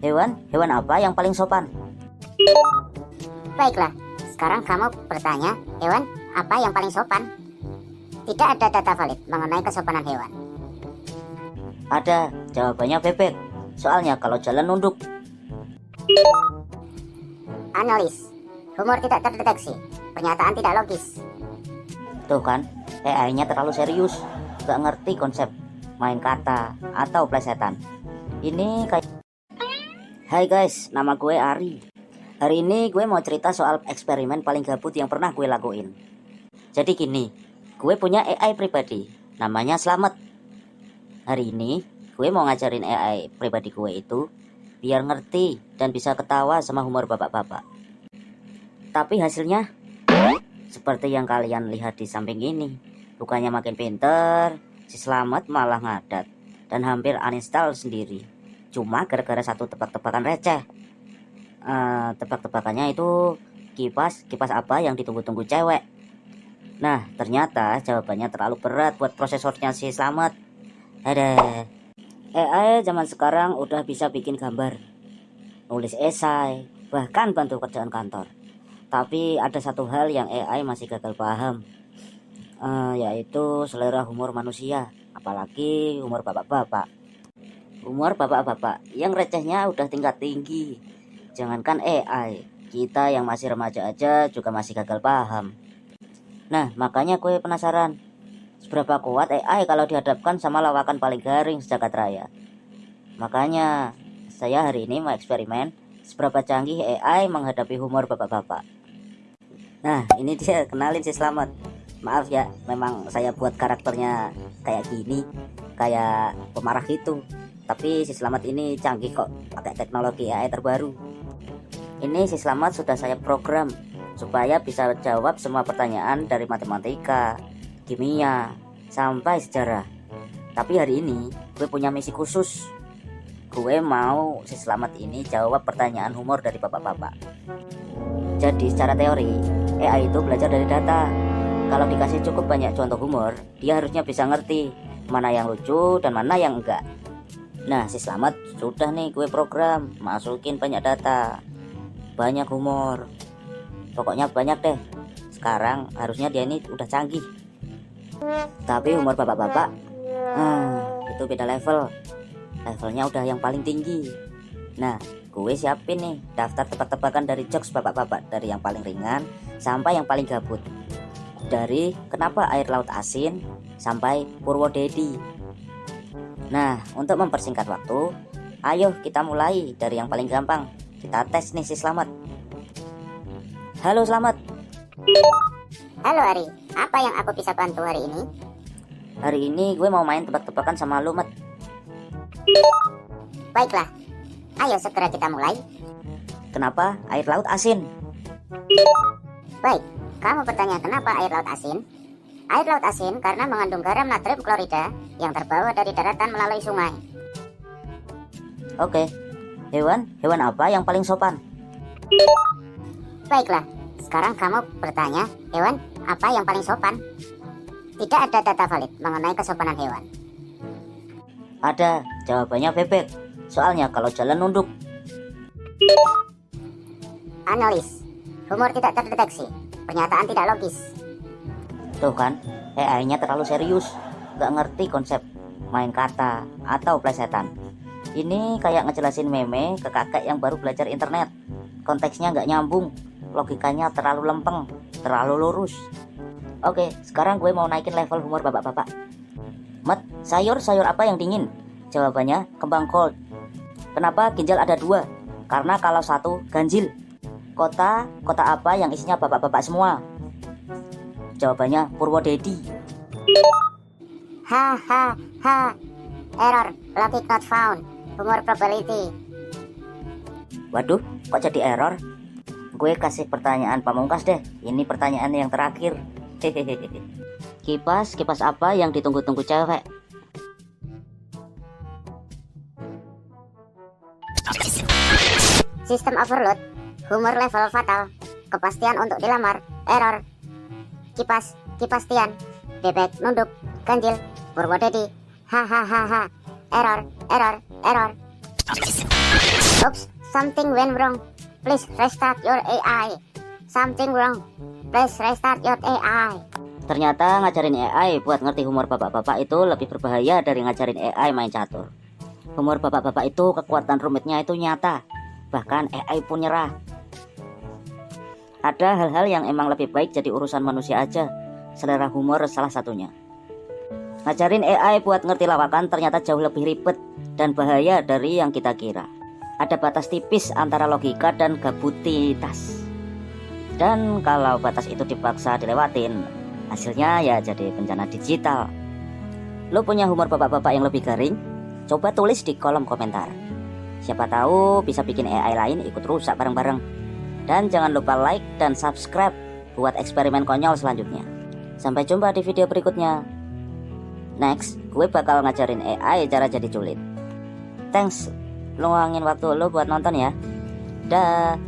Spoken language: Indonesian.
Hewan apa yang paling sopan? Baiklah, sekarang kamu bertanya, hewan apa yang paling sopan? Tidak ada data valid mengenai kesopanan hewan. Ada, jawabannya bebek. Soalnya kalau jalan nunduk. Analis, humor tidak terdeteksi, pernyataan tidak logis. Tuh kan, AI-nya terlalu serius, gak ngerti konsep main kata atau plesetan. Ini kayak... Hai guys, nama gue Ari. Hari ini gue mau cerita soal eksperimen paling gabut yang pernah gue lakuin. Jadi gini, gue punya AI pribadi, namanya Slamet. Hari ini gue mau ngajarin AI pribadi gue itu biar ngerti dan bisa ketawa sama humor bapak-bapak. Tapi hasilnya seperti yang kalian lihat di samping ini. Bukannya makin pinter, si Slamet malah ngadat dan hampir uninstall sendiri. Cuma gara-gara satu tebak-tebakan receh. Tebak-tebakannya itu kipas apa yang ditunggu-tunggu cewek. Nah, ternyata jawabannya terlalu berat buat prosesornya si Slamet. Ada AI zaman sekarang udah bisa bikin gambar, nulis esai, bahkan bantu kerjaan kantor. Tapi ada satu hal yang AI masih gagal paham, yaitu selera humor manusia, apalagi humor bapak-bapak. Humor bapak-bapak yang recehnya udah tingkat tinggi. Jangankan AI, kita yang masih remaja aja juga masih gagal paham. Nah, makanya gue penasaran, seberapa kuat AI kalau dihadapkan sama lawakan paling garing sejagat raya. Makanya saya hari ini mau eksperimen seberapa canggih AI menghadapi humor bapak-bapak. Nah, ini dia, kenalin si Slamet. Maaf ya, memang saya buat karakternya kayak gini, kayak pemarah gitu. Tapi si Slamet ini canggih kok, pakai teknologi AI terbaru. Ini si Slamet sudah saya program supaya bisa jawab semua pertanyaan dari matematika, kimia, sampai sejarah. Tapi hari ini gue punya misi khusus. Gue mau si Slamet ini jawab pertanyaan humor dari bapak-bapak. Jadi secara teori, AI itu belajar dari data. Kalau dikasih cukup banyak contoh humor, dia harusnya bisa ngerti mana yang lucu dan mana yang enggak. Nah, si Slamet sudah nih gue program, masukin banyak data, banyak humor, pokoknya banyak deh. Sekarang harusnya dia ini udah canggih. Tapi humor bapak-bapak, itu beda level. Levelnya udah yang paling tinggi. Nah, gue siapin nih daftar tebak-tebakan dari jokes bapak-bapak, dari yang paling ringan sampai yang paling gabut. Dari kenapa air laut asin sampai Purwodedi. Nah, untuk mempersingkat waktu, ayo kita mulai dari yang paling gampang. Kita tes nih si Slamet. Halo Slamet. Halo Ari, apa yang aku bisa bantu hari ini? Hari ini gue mau main tebak-tebakan sama lu, Met. Baiklah, ayo segera kita mulai. Kenapa air laut asin? Baik, kamu bertanya kenapa air laut asin? Air laut asin karena mengandung garam natrium klorida yang terbawa dari daratan melalui sungai. Oke, hewan apa yang paling sopan? Baiklah, sekarang kamu bertanya, hewan apa yang paling sopan? Tidak ada data valid mengenai kesopanan hewan. Ada, jawabannya bebek. Soalnya kalau jalan nunduk. Analis, humor tidak terdeteksi, pernyataan tidak logis. Tuh kan, AI-nya terlalu serius, gak ngerti konsep main kata atau plesetan. Ini kayak ngejelasin meme ke kakek yang baru belajar internet. Konteksnya gak nyambung, logikanya terlalu lempeng, terlalu lurus. Oke, sekarang gue mau naikin level humor bapak-bapak. Met, sayur apa yang dingin? Jawabannya kembang gold. Kenapa ginjal ada dua? Karena kalau satu ganjil. Kota apa yang isinya bapak-bapak semua? Jawabannya Purwodedi. Error, logic not found, humor probability. Waduh, kok jadi error? Gue kasih pertanyaan pamungkas deh. Ini pertanyaan yang terakhir. Hehehe. Kipas apa yang ditunggu-tunggu cewek? Sistem overload, humor level fatal, kepastian untuk dilamar, error. Kipastian, bebek nunduk, ganjil, Purwodedi. Error. Oops, something went wrong. Please restart your AI. Something wrong. Please restart your AI. Ternyata ngajarin AI buat ngerti humor bapak-bapak itu lebih berbahaya dari ngajarin AI main catur. Humor bapak-bapak itu kekuatan rumitnya itu nyata. Bahkan AI pun nyerah. Ada hal-hal yang emang lebih baik jadi urusan manusia aja. Selera humor salah satunya. Ngajarin AI buat ngerti lawakan ternyata jauh lebih ribet dan bahaya dari yang kita kira. Ada batas tipis antara logika dan gabutitas. Dan kalau batas itu dipaksa dilewatin, hasilnya ya jadi bencana digital. Lo punya humor bapak-bapak yang lebih garing? Coba tulis di kolom komentar. Siapa tahu bisa bikin AI lain ikut rusak bareng-bareng. Dan jangan lupa like dan subscribe buat eksperimen konyol selanjutnya. Sampai jumpa di video berikutnya. Next, gue bakal ngajarin AI cara jadi julid. Thanks, luangin waktu lo buat nonton ya. Dah.